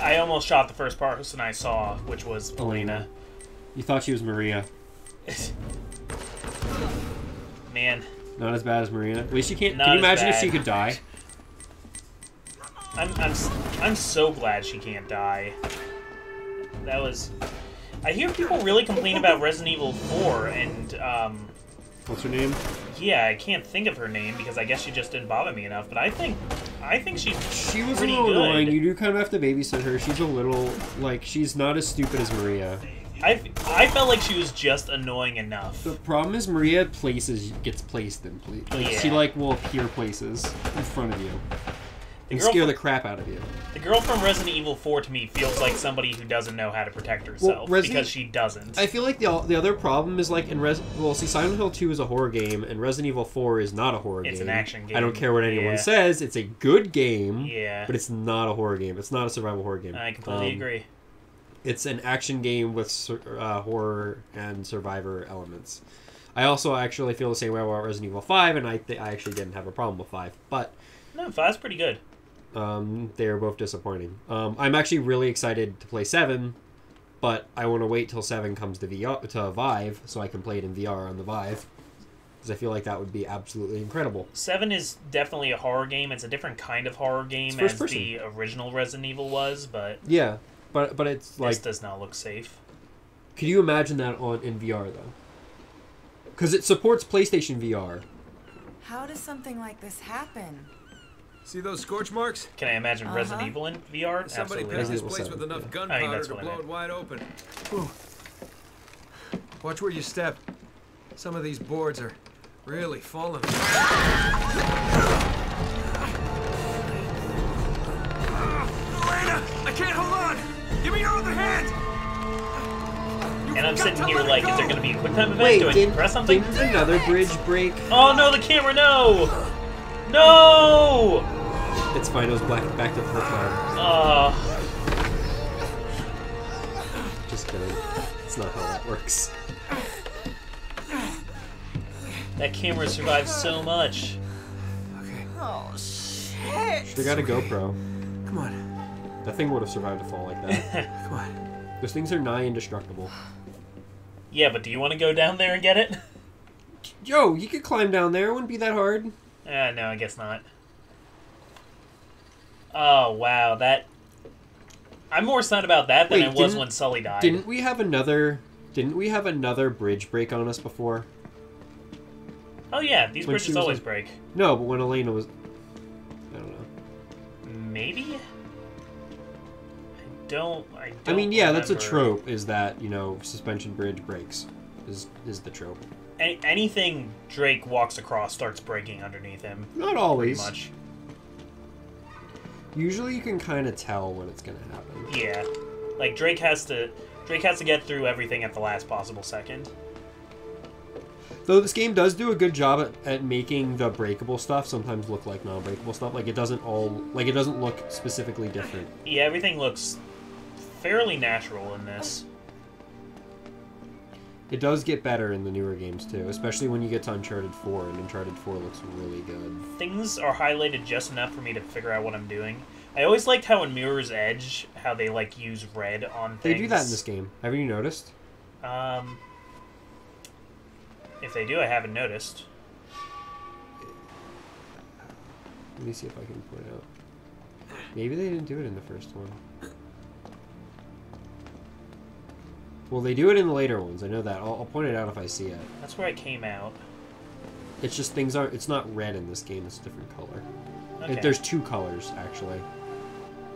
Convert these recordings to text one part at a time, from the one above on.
I almost shot the first person I saw, which was Elena. You thought she was Maria. Man. Not as bad as Maria. At least she can't. Not Can you as imagine if bad. she could die? I'm so glad she can't die. That was... I hear people really complain about Resident Evil 4, and, What's her name? yeah, I can't think of her name, because I guess she just didn't bother me enough, but I think She was a pretty little good. annoying. You do kind of have to babysit her. She's a little, like, she's not as stupid as Maria. I felt like she was just annoying enough. The problem is Maria gets placed in like, Yeah. she, like, will appear places in front of you. And girl scare from- the crap out of you. The girl from Resident Evil 4 to me feels like somebody who doesn't know how to protect herself, because she doesn't. I feel like the other problem is, like, Silent Hill 2 is a horror game, and Resident Evil 4 is not a horror game. It's an action game. I don't care what anyone Yeah. says. It's a good game, Yeah. but it's not a horror game. It's not a survival horror game. I completely agree. It's an action game with horror and survivor elements. I also actually feel the same way about Resident Evil 5, and I actually didn't have a problem with 5, but... No, 5's pretty good. They are both disappointing. I'm actually really excited to play 7, but I want to wait till 7 comes to Vive so I can play it in VR on the Vive, because I feel like that would be absolutely incredible. 7 is definitely a horror game. It's a different kind of horror game as the original Resident Evil was, but yeah, but it's like this does not look safe. Could you imagine that in VR though? Because it supports PlayStation VR. How does something like this happen? See those scorch marks? Can I imagine Resident Evil in VR? Somebody Absolutely. packed this place with enough gunpowder to blow it wide open. Whew. Watch where you step. Some of these boards are really falling. Elena, I can't hold on! Give me your other hand! And I'm sitting here like, is there going to be a quick time event? Do I need to press something? Didn't another bridge break? Oh no, the camera, no! No! It's fine, it was back to full time. Just kidding. It's not how that works. That camera survived so much. Okay. Oh, shit! Should've got a GoPro. Come on. That thing would have survived a fall like that. Come on. Those things are nigh indestructible. Yeah, but do you want to go down there and get it? Yo, you could climb down there. It wouldn't be that hard. No, I guess not. Oh, wow, that... I'm more sad about that than I was when Sully died. Didn't we have another bridge break on us before? Oh yeah, these bridges always break. No, but when Elena was... I don't know. Maybe? I don't I mean, yeah, remember. that's a trope, is that, you know, suspension bridge breaks. Is the trope. Anything Drake walks across starts breaking underneath him. Not always. Pretty much. Usually you can kind of tell when it's going to happen. Yeah. Like, Drake has to get through everything at the last possible second. Though this game does do a good job at making the breakable stuff sometimes look like non-breakable stuff. Like, it doesn't look specifically different. Yeah, everything looks fairly natural in this. It does get better in the newer games, too. Especially when you get to Uncharted 4, and Uncharted 4 looks really good. Things are highlighted just enough for me to figure out what I'm doing. I always liked how in Mirror's Edge, how they, like, use red on things. They do that in this game. Haven't you noticed? If they do, I haven't noticed. Let me see if I can point out. Maybe they didn't do it in the first one. Well, they do it in the later ones. I know that. I'll point it out if I see it. That's where it came out. It's just things aren't... It's not red in this game. It's a different color. Okay. There's two colors, actually.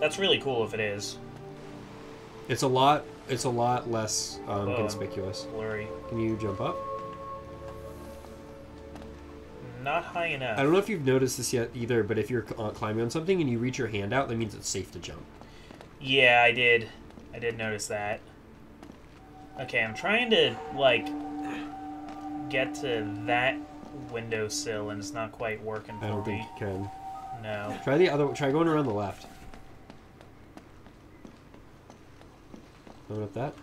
That's really cool if it is. It's a lot less conspicuous. Blurry. Can you jump up? Not high enough. I don't know if you've noticed this yet either, but if you're climbing on something and you reach your hand out, that means it's safe to jump. Yeah, I did. I did notice that. Okay, I'm trying to, like, get to that windowsill, and it's not quite working for me. I don't think you can. No. Try going around the left. Going up that?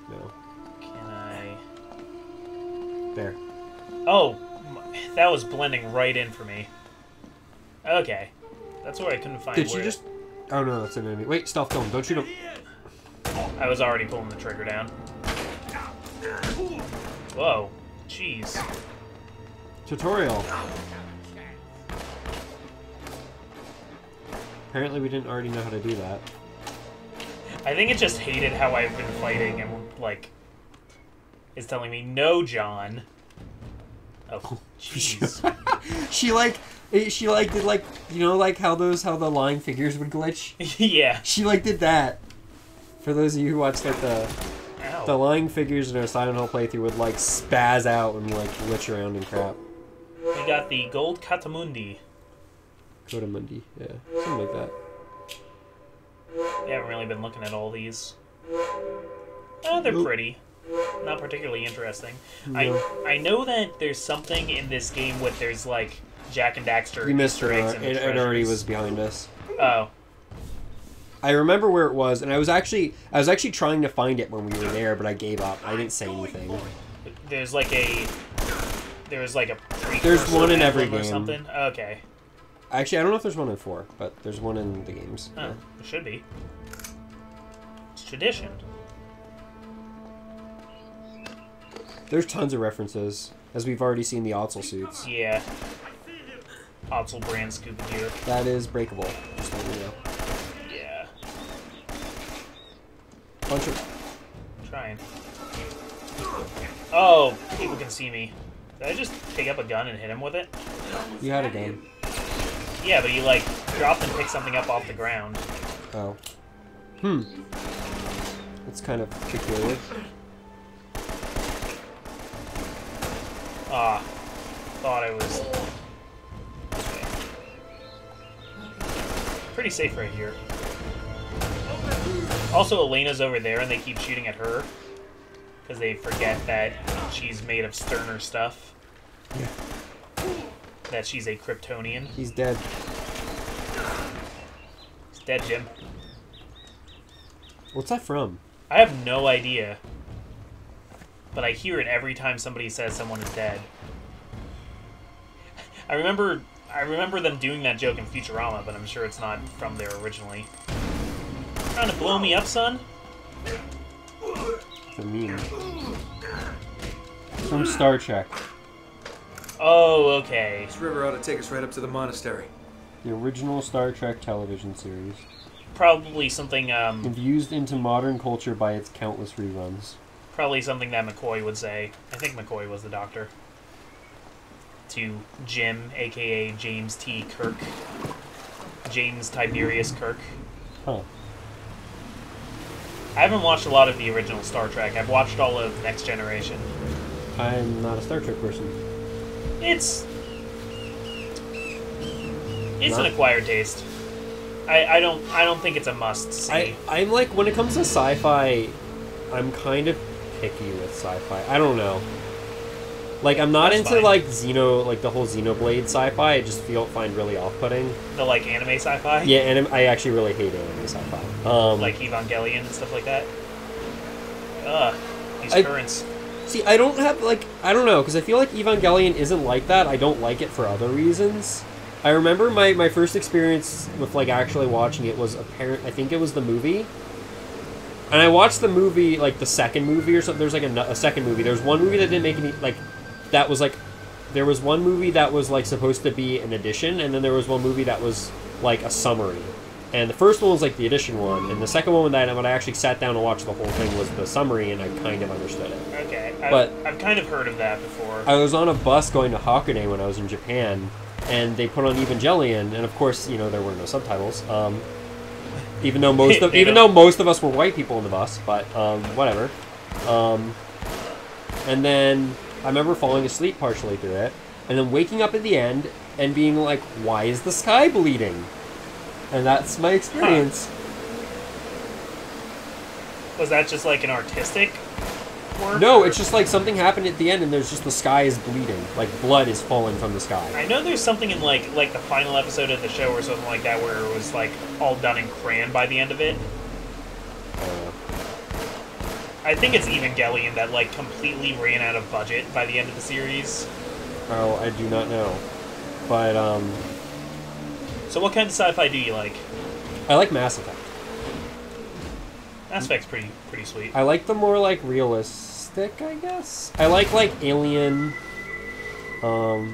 No. Can I... There. Oh, that was blending right in for me. Okay. That's where I couldn't find Did where... you just... Oh no, that's an enemy. Wait, stealth, don't shoot him. I was already pulling the trigger down. Whoa. Jeez. Tutorial. Apparently we didn't already know how to do that. I think it just hated how I've been fighting and, like, is telling me, no, John. Oh, jeez. she did, like, you know, like how the lying figures would glitch? Yeah. She, like, did that. For those of you who watched, like, the lying figures in our Silent Hill playthrough would, like, spaz out and, like, glitch around and crap. We got the gold Katamundi. Kodamundi, yeah. Something like that. I haven't really been looking at all these. Oh, they're pretty. Not particularly interesting. No. I know that there's something in this game with there's like Jak and Daxter. You missed Easter it. eggs and It already was behind us. Oh. I remember where it was, and I was actually trying to find it when we were there, but I gave up. I didn't say anything. There's like a there's one in every game or something. Okay. Actually, I don't know if there's one in 4, but there's one in the games. Oh, yeah. There should be. It's tradition. There's tons of references, as we've already seen the Otzel suits. Yeah. Otzel brand scuba gear. That is breakable, just let you know. Yeah. Bunch of... Trying. Oh, people can see me. Did I just pick up a gun and hit him with it? You had a gun. Yeah, but you, like, dropped and picked something up off the ground. Oh. That's kind of peculiar. Ah. Thought I was... Okay. Pretty safe right here. Also, Elena's over there, and they keep shooting at her. Because they forget that she's made of sterner stuff. Yeah. That she's a Kryptonian. He's dead. He's dead, Jim. What's that from? I have no idea. But I hear it every time somebody says someone is dead. I remember them doing that joke in Futurama, but I'm sure it's not from there originally. Trying to blow me up, son? The meme. From Star Trek. Oh, okay. This river ought to take us right up to the monastery. The original Star Trek television series. Probably something, Infused into modern culture by its countless reruns. Probably something that McCoy would say. I think McCoy was the doctor. To Jim, a.k.a. James T. Kirk. James Tiberius Kirk. Huh. I haven't watched a lot of the original Star Trek. I've watched all of Next Generation. I'm not a Star Trek person. It's an acquired taste. I don't think it's a must see. I'm like, when it comes to sci-fi, I'm kind of picky with sci-fi. I don't know. Like, I'm not That's into fine. like the whole Xenoblade sci-fi. I just find really off-putting. The like anime sci-fi. Yeah, I actually really hate anime sci-fi. Like Evangelion and stuff like that. These currents. See, I don't have, like, I don't know, because I feel like Evangelion isn't like that. I don't like it for other reasons. I remember my first experience with, like, actually watching it was I think it was the movie. And I watched the movie, like, the second movie or something. There's, like, a second movie. There's one movie that didn't make any, like, that was, like, there was one movie that was, like, supposed to be an addition, and then there was one movie that was, like, a summary. And the first one was, like, the addition one, and the second one when I actually sat down and watched the whole thing was the summary, and I kind of understood it. Okay, But I've kind of heard of that before. I was on a bus going to Hakone when I was in Japan, and they put on Evangelion, and of course, you know, there were no subtitles. Even though most of us were white people in the bus, but whatever. And then I remember falling asleep partially through it, and then waking up at the end and being like, "Why is the sky bleeding?" And that's my experience. Huh. Was that just like an artistic work? No, or? it's just like something happened at the end, and there's just the sky is bleeding, like blood is falling from the sky. I know there's something in like the final episode of the show or something like that where it was like all done in crayon by the end of it. I think it's Evangelion that like completely ran out of budget by the end of the series. Oh, I do not know, but So what kind of sci-fi do you like? I like Mass Effect. Mass Effect's pretty sweet. I like the more like realistic, I guess. I like Alien. How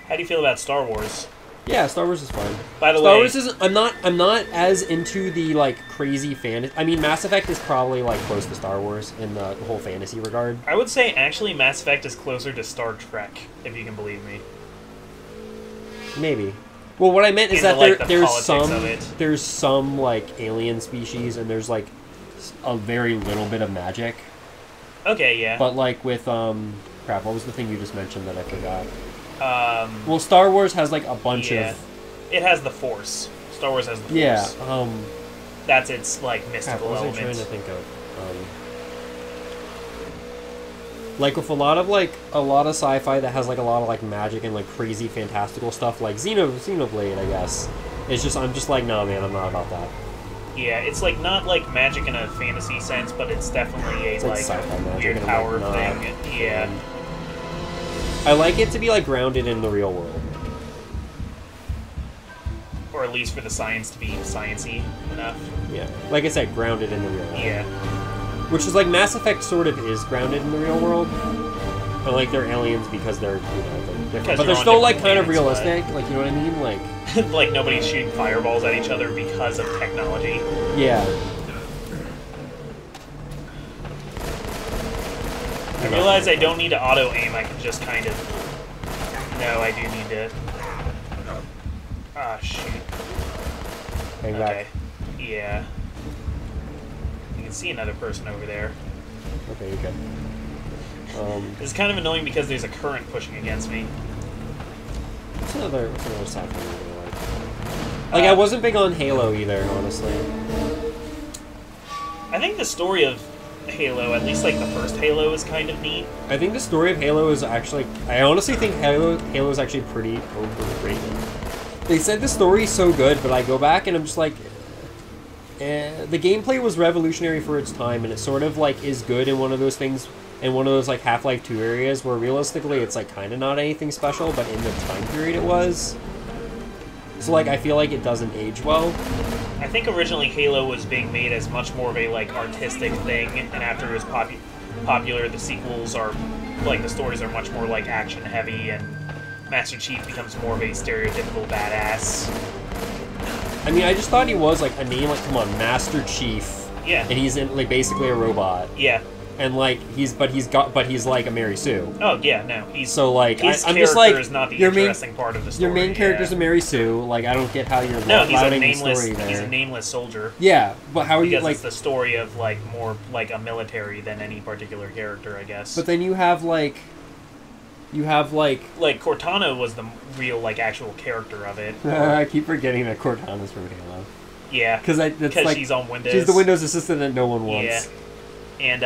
do you feel about Star Wars? Yeah, Star Wars is fine. By the way, Star Wars isn't. I'm not as into the like crazy fantasy. I mean, Mass Effect is probably like close to Star Wars in the whole fantasy regard. I would say actually Mass Effect is closer to Star Trek, if you can believe me. Maybe. Well, what I meant is that there's some like alien species and there's like a very little bit of magic. Okay, yeah. But like with crap, what was the thing you just mentioned that I forgot? Well, Star Wars has like a bunch of. It has the Force. Star Wars has the Force. Yeah. That's its like mystical what was element. I trying to think of? Like with a lot of sci-fi that has like a lot of like magic and like crazy fantastical stuff, like Xenoblade, I guess. It's just I'm just like, no man, I'm not about that. Yeah, it's like not like magic in a fantasy sense, but it's definitely a like weird power thing. Yeah. I like it to be like grounded in the real world. Or at least for the science to be sciencey enough. Yeah. Like I said, grounded in the real world. Yeah. Which is like Mass Effect sort of is grounded in the real world. But like they're aliens because they're, they're different. But they're still like kind of realistic, like you know what I mean? Like like nobody's shooting fireballs at each other because of technology. Yeah. I realize I don't need to auto-aim, I can just kind of... No, I do need to... Ah, shoot. Hang okay. back. Yeah. You can see another person over there. Okay, okay. It's kind of annoying because there's a current pushing against me. What's another sci-fi movie I like? Like, I wasn't big on Halo either, honestly. I think the story of Halo, at least like the first Halo, is kind of neat. I think the story of Halo is actually... I honestly think Halo is actually pretty overrated. They said the story's so good, but I go back and I'm just like... the gameplay was revolutionary for its time, and it sort of like is good in one of those things, in one of those like Half-Life 2 areas where realistically it's like kind of not anything special, but in the time period it was. So like I feel like it doesn't age well. I think originally Halo was being made as much more of a like artistic thing, and after it was popular, the sequels are like the stories are much more like action heavy, and Master Chief becomes more of a stereotypical badass. I mean, I just thought he was like a name like, come on, Master Chief. Yeah. And he's in like basically a robot. Yeah. And like he's like a Mary Sue. Oh yeah, no, he's so like I'm just like is not the interesting part of the story. Your main character's a Mary Sue. Like I don't get how you're no, he's a nameless. He's a nameless soldier. Yeah, but how are you like? It's the story of like more like a military than any particular character, I guess. But then you have like Cortana was the real like actual character of it. I keep forgetting that Cortana's from Halo. Yeah, because like, she's on Windows. She's the Windows assistant that no one wants. Yeah. And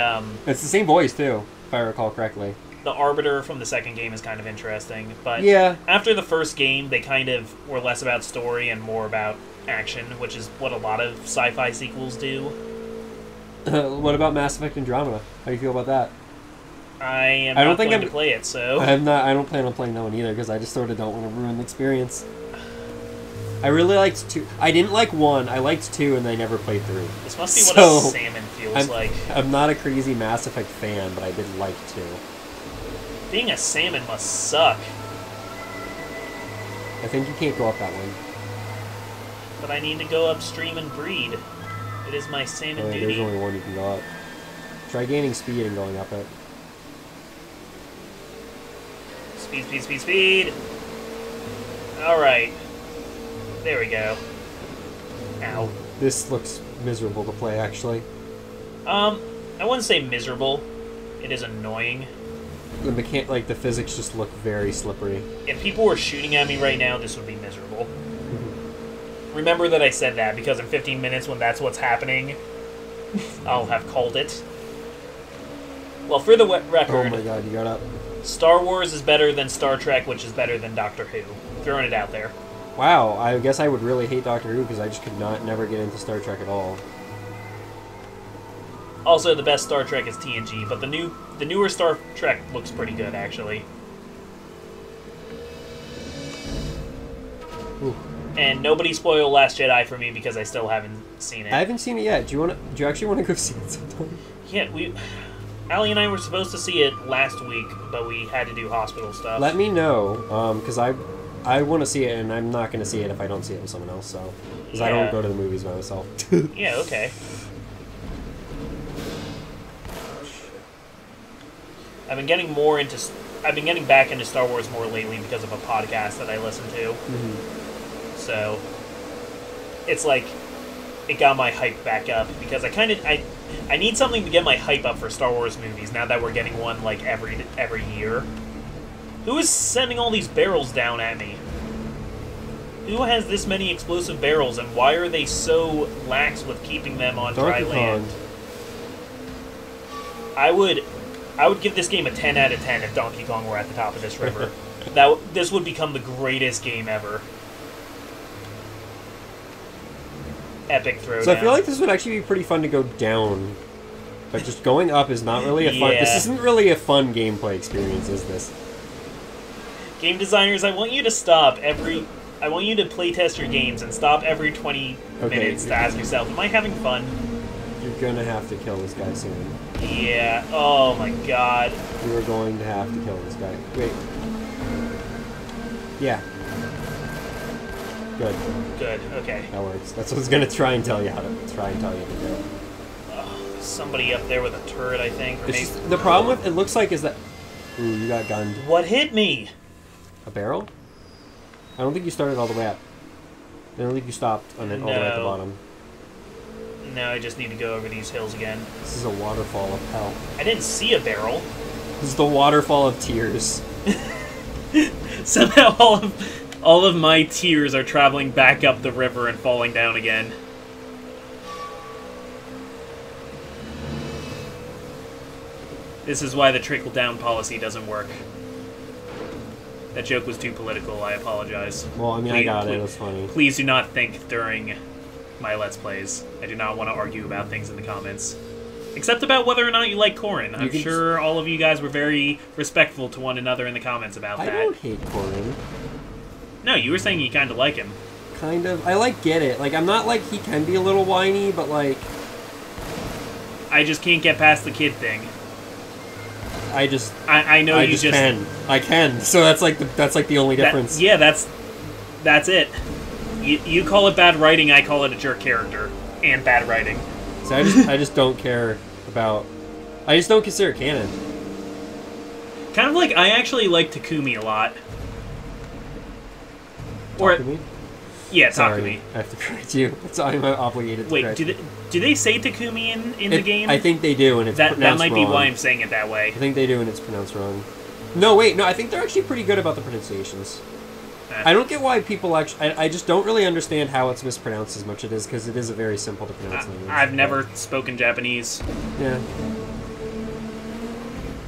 it's the same voice too, if I recall correctly. The Arbiter from the second game is kind of interesting, but yeah, after the first game, they kind of were less about story and more about action, which is what a lot of sci-fi sequels do. What about Mass Effect Andromeda? How do you feel about that? I don't think I'm going to play it, so I don't plan on playing that one either because I just sort of don't want to ruin the experience. I really liked 2. I didn't like 1. I liked 2, and I never played 3. This must be what a salmon feels like. I'm not a crazy Mass Effect fan, but I did like 2. Being a salmon must suck. I think you can't go up that way. But I need to go upstream and breed. It is my salmon duty. There's only one you can go up. Try gaining speed and going up it. Speed, speed, speed, speed! Alright. There we go. Ow. This looks miserable to play, actually. I wouldn't say miserable. It is annoying. The physics just look very slippery. If people were shooting at me right now, this would be miserable. Remember that I said that, because in 15 minutes, when that's what's happening, I'll have called it. Well, for the record... Oh my god, you got up. Star Wars is better than Star Trek, which is better than Doctor Who. Throwing it out there. Wow, I guess I would really hate Doctor Who because I just could never get into Star Trek at all. Also, the best Star Trek is TNG, but the newer Star Trek looks pretty good, actually. Ooh. And nobody spoil Last Jedi for me because I still haven't seen it. I haven't seen it yet. Do you actually want to go see it sometime? Yeah, Allie and I were supposed to see it last week, but we had to do hospital stuff. Let me know, because I want to see it, and I'm not going to see it if I don't see it with someone else, so... Because I don't go to the movies by myself. Yeah, okay. I've been getting back into Star Wars more lately because of a podcast that I listen to. Mm-hmm. So, it's like, it got my hype back up, because I need something to get my hype up for Star Wars movies, now that we're getting one, like, every year. Who is sending all these barrels down at me? Who has this many explosive barrels, and why are they so lax with keeping them on dry land? I would give this game a 10 out of 10 if Donkey Kong were at the top of this river. This would become the greatest game ever. Epic throwdown. So I feel like this would actually be pretty fun to go down. But just going up is not really a fun... Yeah. This isn't really a fun gameplay experience, is this? Game designers, I want you to I want you to playtest your games and stop every 20 minutes to ask yourself, am I having fun? You're gonna have to kill this guy soon. Yeah, oh my god. You are going to have to kill this guy. Wait. Yeah. Good. Good, okay. That works. That's what I was gonna try and tell you to do. Somebody up there with a turret, I think. Or maybe... The problem with it looks like is that... Ooh, you got gunned. What hit me? A barrel? I don't think you started all the way up. I don't think you stopped and then all the way at the bottom. No, I just need to go over these hills again. This is a waterfall of hell. I didn't see a barrel. This is the waterfall of tears. Somehow all of my tears are traveling back up the river and falling down again. This is why the trickle-down policy doesn't work. That joke was too political, I apologize. Well, I mean, I got it. It was funny. Please do not think during my Let's Plays. I do not want to argue about things in the comments. Except about whether or not you like Corrin. I'm sure all of you guys were very respectful to one another in the comments about that. I don't hate Corrin. No, you were saying you kind of like him. Kind of. I get it. Like, I'm not like he can be a little whiny, but like... I just can't get past the kid thing. I know you just can. I can. So that's like the only difference. Yeah, that's it. You call it bad writing, I call it a jerk character and bad writing. So I just don't care about. I just don't consider it canon. Kind of like I actually like Takumi a lot. Takumi? Yeah, Sorry, Takumi. I have to correct you. Sorry, I'm obligated to correct you. Do they say Takumi in the game? I think they do, and it's pronounced that might wrong. be why I'm saying it that way. I think they do, and it's pronounced wrong. No, wait, no, I think they're actually pretty good about the pronunciations. I don't get why people actually... I just don't really understand how it's mispronounced as much as it is, because it is a very simple to pronounce language. I've never spoken Japanese. Yeah.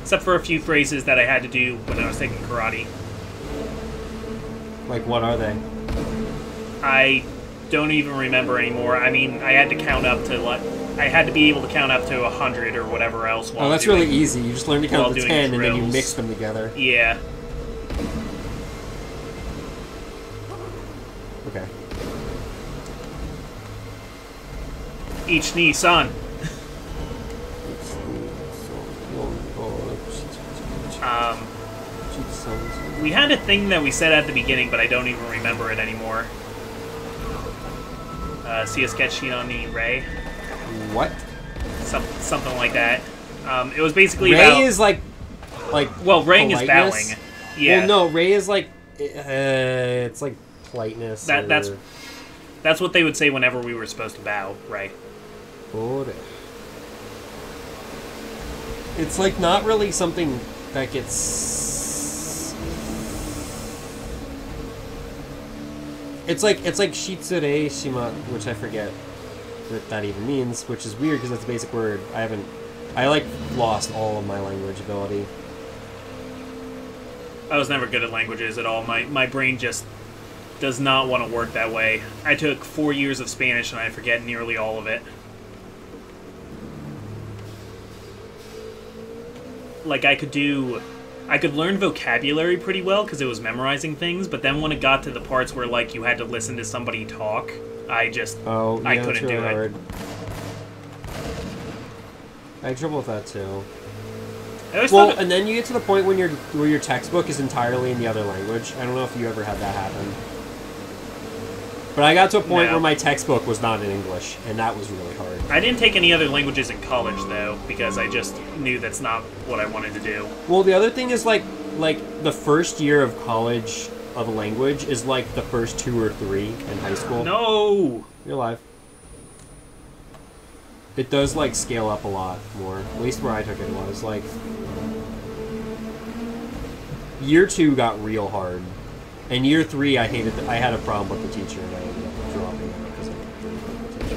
Except for a few phrases that I had to do when I was taking karate. Like, what are they? I don't even remember anymore. I mean, I had to count up to, like... I had to be able to count up to 100 or whatever else while that's really easy. You just learn to count to 10, and then you mix them together. Yeah. Okay. Each knee, son. We had a thing that we said at the beginning, but I don't even remember it anymore. See a sketch sheet on the Ray. What? Something like that. It was basically Ray about... is like well, Raying politeness. is bowing. Yeah. Well, no, Ray is like it's like politeness. That's what they would say whenever we were supposed to bow, Ray. It's like not really something that gets. It's like Shitsure Shima, which I forget what that even means, which is weird because it's a basic word. I like lost all of my language ability. I was never good at languages at all. My brain just does not want to work that way. I took 4 years of Spanish and I forget nearly all of it. Like I could do I could learn vocabulary pretty well because it was memorizing things, but then when it got to the parts where, like, you had to listen to somebody talk, I couldn't do it. I had trouble with that too. Well, and then you get to the point when where your textbook is entirely in the other language. I don't know if you ever had that happen. But I got to a point where my textbook was not in English, and that was really hard. I didn't take any other languages in college, though, because I just knew that's not what I wanted to do. Well, the other thing is, like the first year of college of a language is like the first 2 or 3 in high school. No! You're alive. It does, like, scale up a lot more. At least where I took it was, like... Year 2 got real hard. And year 3, I had a problem with the teacher, and I ended up dropping her because I didn't like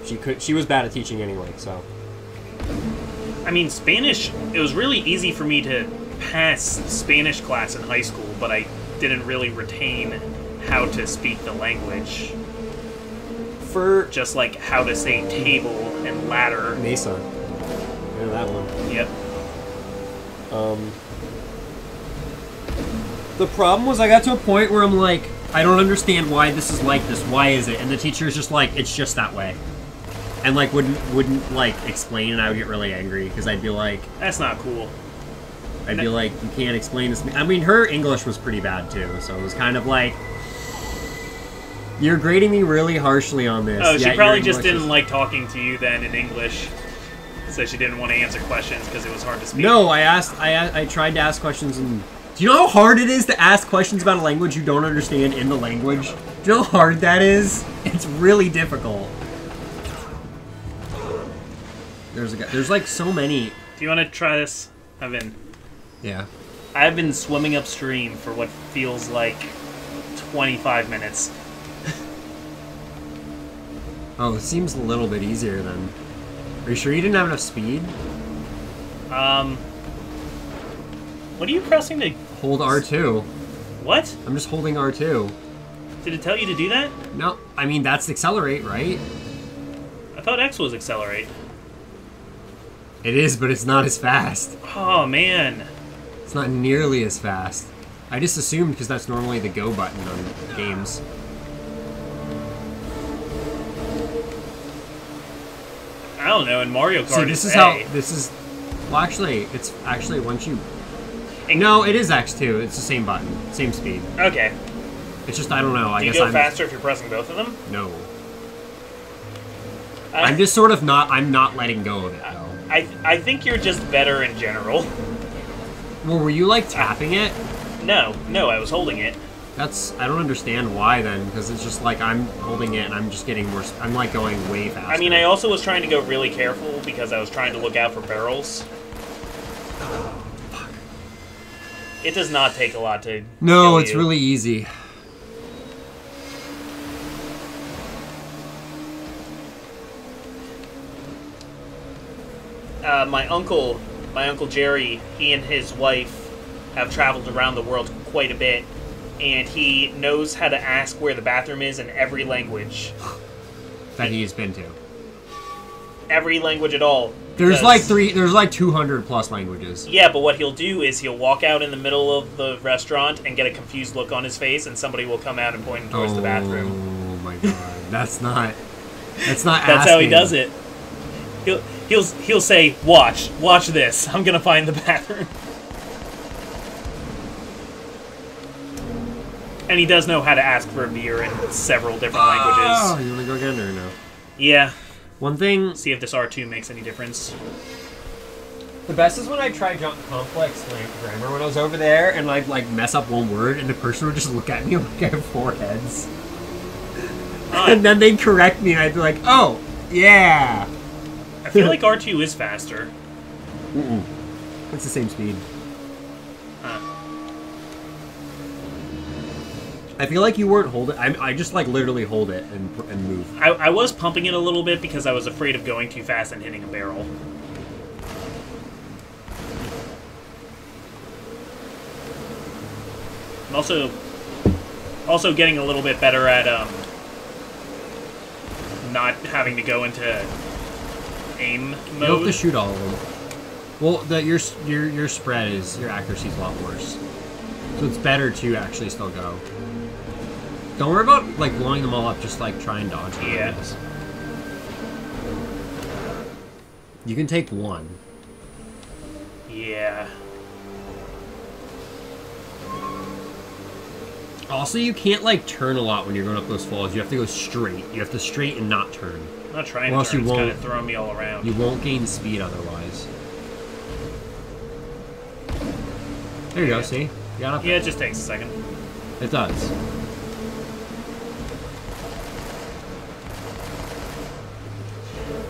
the teacher. She was bad at teaching anyway, so... I mean, Spanish, it was really easy for me to pass Spanish class in high school, but I didn't really retain how to speak the language. For... Just like how to say table and ladder. Mesa. I know that one. Yep. The problem was I got to a point where I'm like, I don't understand why this is like this. Why is it? And the teacher's just like, it's just that way. And like wouldn't like explain, and I would get really angry because I'd be like, that's not cool. I'd be like, you can't explain this to me. I mean, her English was pretty bad too, so it was kind of like, you're grading me really harshly on this. Oh, she probably just didn't like talking to you then in English. So she didn't want to answer questions because it was hard to speak. No, I tried to ask questions, and do you know how hard it is to ask questions about a language you don't understand in the language? Do you know how hard that is? It's really difficult. There's a guy. There's like so many. Do you want to try this? Yeah. I've been swimming upstream for what feels like 25 minutes. Oh, it seems a little bit easier then. Are you sure you didn't have enough speed? What are you pressing to... Hold R2. What? I'm just holding R2. Did it tell you to do that? No, I mean, that's accelerate, right? I thought X was accelerate. It is, but it's not as fast. Oh, man. It's not nearly as fast. I just assumed because that's normally the go button on games. I don't know, in Mario Kart, See, this is how... This is... Well, actually, it's actually once you... No, it is X2. It's the same button. Same speed. Okay. It's just, I don't know. I guess Do you go faster if you're pressing both of them? No. I'm just sort of not... I'm not letting go of it, though. I think you're just better in general. Well, were you, like, tapping it? No, I was holding it. That's... I don't understand why, then, because it's just, like, I'm holding it and I'm just getting more... I'm, like, going way faster. I mean, I also was trying to go really careful because I was trying to look out for barrels. Oh, fuck. It does not take a lot to No, kill it's you. really easy. My uncle Jerry, he and his wife have traveled around the world quite a bit, and he knows how to ask where the bathroom is in every language. That he's been to. Every language at all. There's like 200 plus languages. Yeah, but what he'll do is he'll walk out in the middle of the restaurant and get a confused look on his face, and somebody will come out and point him towards the bathroom. Oh my god, that's not That's asking. how he does it. He'll say, watch this, I'm gonna find the bathroom. And he does know how to ask for a beer in several different languages. Oh, you wanna go again or no? Yeah. One thing... See if this R2 makes any difference. The best is when I try complex grammar when I was over there, and I'd like mess up one word, and the person would just look at me like I have 4 heads. And then they'd correct me, and I'd be like, oh, yeah. I feel like R2 is faster. Mm-mm. It's the same speed. I feel like you weren't holding... I just, like, literally hold it and move. I was pumping it a little bit because I was afraid of going too fast and hitting a barrel. I'm also getting a little bit better at, not having to go into aim mode. You don't have to shoot all of them. Well, your spread is your accuracy is a lot worse, so it's better to actually still go. Don't worry about like blowing them all up. Just like try and dodge. Yeah. You can take one. Yeah. Also, you can't like turn a lot when you're going up those falls. You have to go straight. You have to straight and not turn. I'm not trying Or to turn. you It's won't. kind of throwing me all around. You won't gain speed otherwise. There you go. See, you got up Yeah, there. it just takes a second. It does.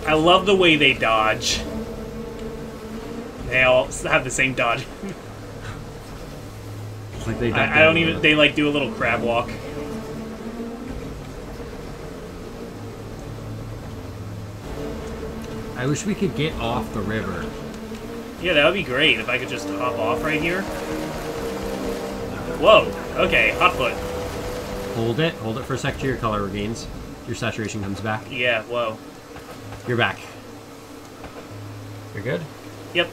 I love the way they dodge. They all have the same dodge. It's like they I don't even. They like do a little crab walk. I wish we could get off the river. Yeah, that would be great if I could just hop off right here. Whoa. Okay, hot foot. Hold it for a sec till your color regains. Your saturation comes back. Yeah. Whoa. You're back. You're good? Yep.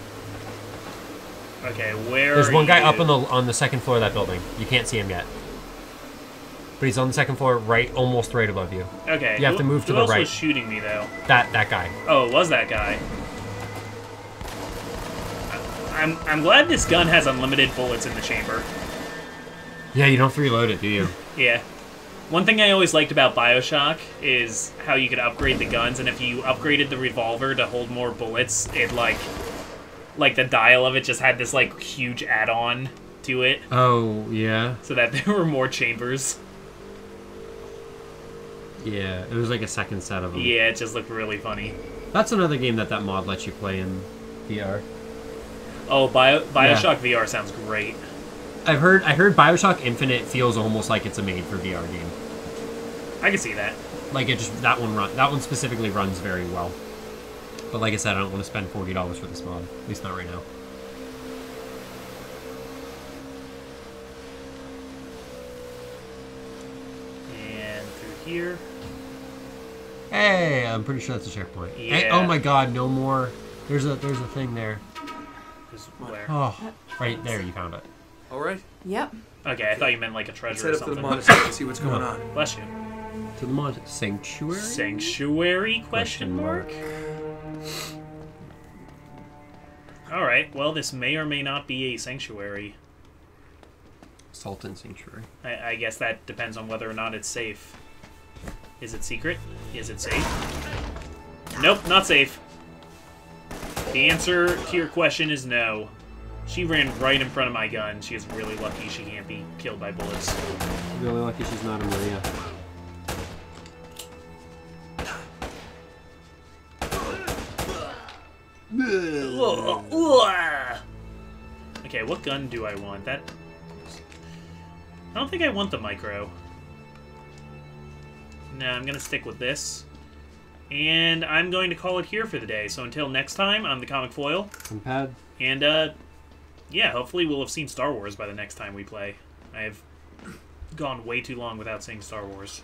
Okay, where There's are one guy you? up on the second floor of that building. You can't see him yet. But he's on the second floor, almost right above you. Okay. You have to move to who the else right. was shooting me though? That guy. Oh, it was that guy. I'm glad this gun has unlimited bullets in the chamber. Yeah, you don't have to reload it, do you? Yeah. One thing I always liked about BioShock is how you could upgrade the guns, and if you upgraded the revolver to hold more bullets, it like the dial of it just had this like huge add-on to it, Oh, yeah. so that there were more chambers. Yeah, it was like a second set of them. Yeah, it just looked really funny. That's another game that mod lets you play in VR. Oh, BioShock VR sounds great. I heard BioShock Infinite feels almost like it's a made for VR game. I can see that. Like it just that one specifically runs very well. But like I said, I don't want to spend $40 for this mod. At least not right now. And through here. Hey, I'm pretty sure that's a checkpoint. Yeah. Hey, oh my god, no more. There's a thing there. Is where? Oh, right there, you found it. All right. Yep. Okay, I thought you meant like a Let's treasure head or up to the something. monastery and see what's going on. Bless you. To the mod sanctuary. Sanctuary? Question mark. All right. Well, this may or may not be a sanctuary. Sultan sanctuary. I guess that depends on whether or not it's safe. Is it secret? Is it safe? Nope, not safe. The answer to your question is no. She ran right in front of my gun. She is really lucky she can't be killed by bullets. Really lucky she's not a Maria. Okay, what gun do I want? That... I don't think I want the micro. No, I'm gonna stick with this. And I'm going to call it here for the day. So until next time, I'm the Comic Foil. I'm Pad. And, yeah, hopefully we'll have seen Star Wars by the next time we play. I have gone way too long without seeing Star Wars.